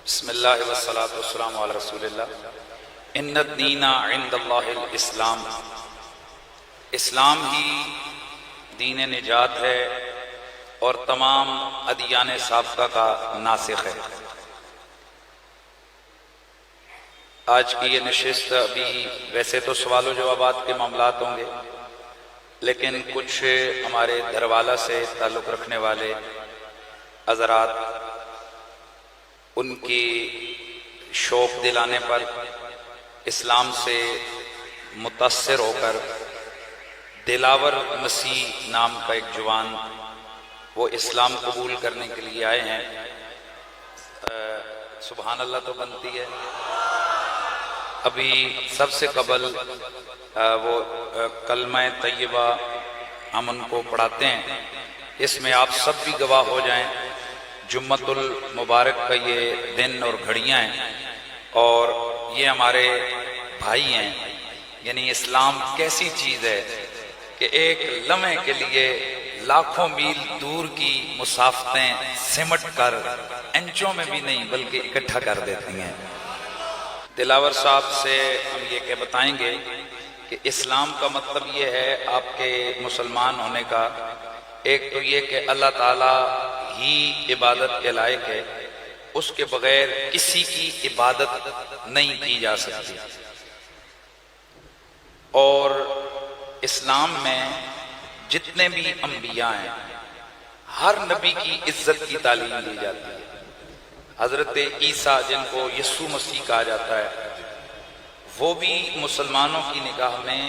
بسم اللہ والصلاة والسلام علی رسول اللہ۔ ان الدین عند اللہ الاسلام، اسلام ہی دین نجات ہے اور تمام ادیان سابقہ کا ناسخ ہے۔ آج کی یہ نشست ابھی ویسے تو سوال و جوابات کے معاملات ہوں گے، لیکن کچھ ہمارے دھروالا سے تعلق رکھنے والے حضرات ان کی شوق دلانے پر اسلام سے متاثر ہو کر دلاور مسیح نام کا ایک جوان وہ اسلام قبول کرنے کے لیے آئے ہیں۔ سبحان اللہ تو بنتی ہے۔ ابھی سب سے قبل وہ کلمہ طیبہ ہم ان کو پڑھاتے ہیں، اس میں آپ سب بھی گواہ ہو جائیں۔ جمعۃ المبارک کا یہ دن اور گھڑیاں ہیں اور یہ ہمارے بھائی ہیں، یعنی اسلام کیسی چیز ہے کہ ایک لمحے کے لیے لاکھوں میل دور کی مسافتیں سمٹ کر انچوں میں بھی نہیں بلکہ اکٹھا کر دیتی ہیں۔ دلاور صاحب سے ہم یہ کہ بتائیں گے کہ اسلام کا مطلب یہ ہے آپ کے مسلمان ہونے کا، ایک تو یہ کہ اللہ تعالیٰ ہی عبادت کے لائق ہے، اس کے بغیر کسی کی عبادت نہیں کی جا سکتی، اور اسلام میں جتنے بھی انبیاء ہیں ہر نبی کی عزت کی تعلیم دی جاتی ہے۔ حضرت عیسیٰ جن کو یسوع مسیح کہا جاتا ہے، وہ بھی مسلمانوں کی نگاہ میں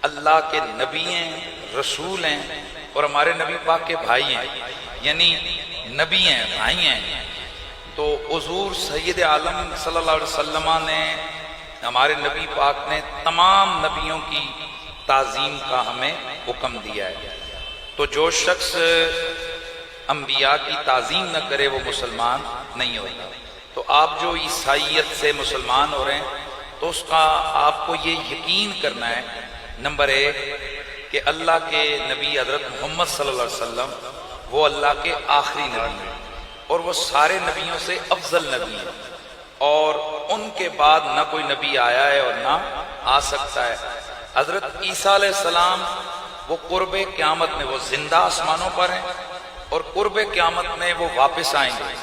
اللہ کے نبی ہیں، رسول ہیں اور ہمارے نبی پاک کے بھائی ہیں، یعنی نبی ہیں، بھائی ہیں۔ تو حضور سید عالم صلی اللہ علیہ وسلم نے، ہمارے نبی پاک نے تمام نبیوں کی تعظیم کا ہمیں حکم دیا ہے۔ تو جو شخص انبیاء کی تعظیم نہ کرے وہ مسلمان نہیں ہوتا۔ تو آپ جو عیسائیت سے مسلمان ہو رہے ہیں تو اس کا آپ کو یہ یقین کرنا ہے، نمبر ایک کہ اللہ کے نبی حضرت محمد صلی اللہ علیہ وسلم وہ اللہ کے آخری نبی ہیں اور وہ سارے نبیوں سے افضل نبی ہیں، اور ان کے بعد نہ کوئی نبی آیا ہے اور نہ آ سکتا ہے۔ حضرت عیسیٰ علیہ السلام وہ قرب قیامت میں وہ زندہ آسمانوں پر ہیں اور قرب قیامت میں وہ واپس آئیں گے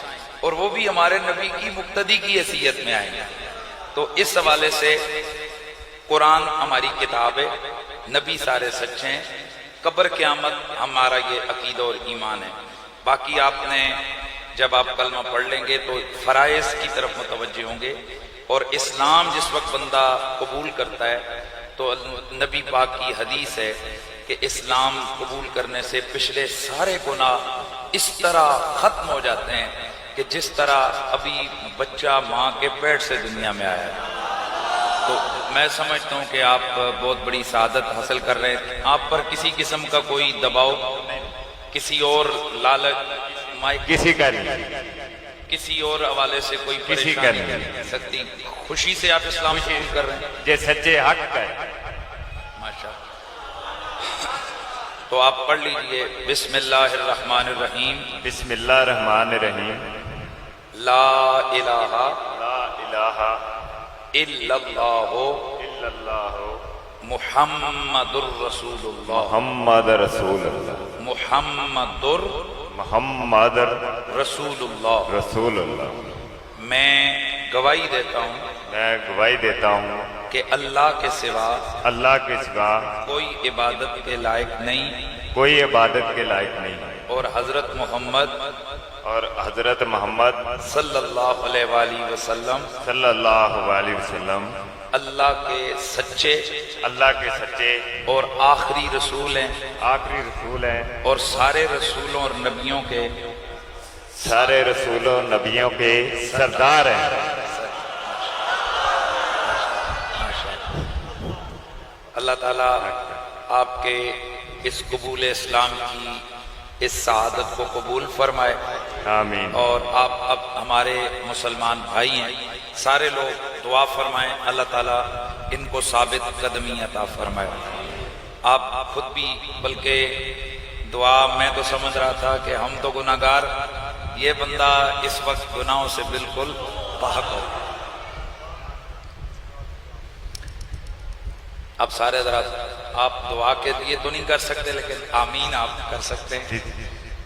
اور وہ بھی ہمارے نبی کی مقتدی کی حیثیت میں آئیں گے۔ تو اس حوالے سے قرآن ہماری کتاب ہے، نبی سارے سچے ہیں، قبر قیامت ہمارا یہ عقیدہ اور ایمان ہے۔ باقی آپ نے جب آپ کلمہ پڑھ لیں گے تو فرائض کی طرف متوجہ ہوں گے، اور اسلام جس وقت بندہ قبول کرتا ہے تو نبی پاک کی حدیث ہے کہ اسلام قبول کرنے سے پچھلے سارے گناہ اس طرح ختم ہو جاتے ہیں کہ جس طرح ابھی بچہ ماں کے پیٹ سے دنیا میں آیا ہے۔ تو میں سمجھتا ہوں کہ آپ بہت بڑی سعادت حاصل کر رہے ہیں۔ آپ پر کسی قسم کا کوئی دباؤ، کسی اور لالچ، کسی کا نہیں، کسی اور حوالے سے کوئی کسی کا پریشانی نہیں۔ نہیں سکتی، خوشی سے آپ اسلام قبول کر رہے ہیں۔ جو سچے حق کا ہے۔ ماشاءاللہ۔ تو آپ پڑھ لیجئے بسم اللہ الرحمن الرحیم۔ بسم اللہ الرحمن الرحیم۔ لا الہ لا الہ الا اللہ الا اللہ محمد الرسول اللہ۔ محمد رسول اللہ۔ محمد محمد رسول اللہ۔ رسول اللہ۔ میں گواہی دیتا ہوں میں گواہی دیتا ہوں کہ اللہ کے سوا اللہ کے سوا کوئی عبادت کے لائق نہیں، کوئی عبادت کے لائق نہیں ہے، اور حضرت محمد اور حضرت محمد صلی اللہ علیہ وآلہ وسلم صلی اللہ علیہ وسلم اللہ کے سچے اللہ کے سچے اور آخری رسول ہیں، آخری رسول ہیں، اور سارے رسولوں اور نبیوں کے سارے رسولوں نبیوں کے سردار ہیں۔ اللہ تعالیٰ آپ کے اس قبول اسلام کی اس سعادت کو قبول فرمائے، آمین۔ اور آپ اب ہمارے مسلمان بھائی ہیں، سارے لوگ دعا فرمائیں اللہ تعالیٰ ان کو ثابت قدمی عطا فرمائے۔ آپ خود بھی بلکہ دعا میں تو سمجھ رہا تھا کہ ہم تو گناہگار یہ بندہ اس وقت گناہوں سے بالکل پاک ہو۔ اب سارے حضرات آپ دعا کے لیے تو نہیں کر سکتے لیکن آمین آپ کر سکتے ہیں۔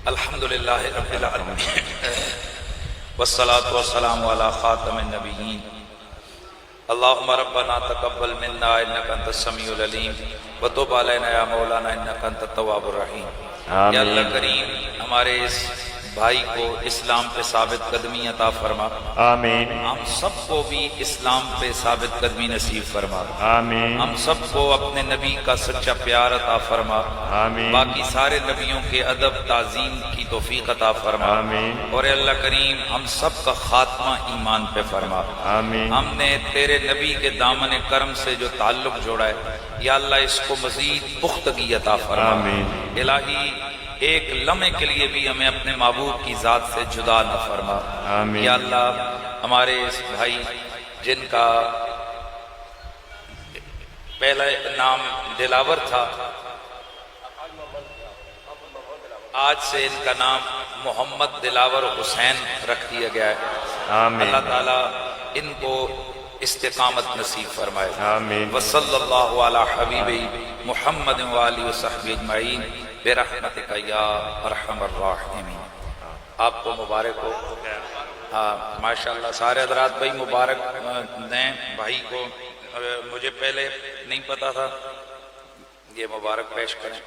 الحمدللہ رب العالمین والصلاة والسلام علی خاتم النبیین اللہم ربنا تقبل منا انکا انت السمیع العلیم وتب علینا یا مولانا انکا انت التواب الرحیم۔ یا اللہ کریم ہمارے اس بھائی کو اسلام پہ ثابت قدمی عطا فرما، آمین ہم سب کو بھی اسلام پہ ثابت قدمی نصیب فرما، آمین ہم سب کو اپنے نبی کا سچا پیار عطا فرما، آمین باقی سارے نبیوں کے ادب تعظیم کی توفیق عطا فرما، آمین اور اے اللہ کریم ہم سب کا خاتمہ ایمان پہ فرما۔ آمین ہم نے تیرے نبی کے دامن کرم سے جو تعلق جوڑا ہے یا اللہ اس کو مزید پختگی عطا فرما۔ آمین الہی ایک لمحے کے لیے بھی ہمیں اپنے معبود کی ذات سے جدا نہ فرما۔ آمین یا اللہ ہمارے اس بھائی جن کا پہلا نام دلاور تھا، آج سے ان کا نام محمد دلاور حسین رکھ دیا گیا ہے۔ آمین اللہ تعالیٰ ان کو استقامت نصیب فرمائے۔ آمین وصلی اللہ علی حبیب محمد وآلہ وصحبہ اجمعین برحمتک یا ارحم الراحمین۔ آپ کو مبارک ہو۔ ہاں ماشاءاللہ سارے حضرات بھائی مبارک دیں بھائی کو، مجھے پہلے نہیں پتا تھا، یہ مبارک پیش کریں۔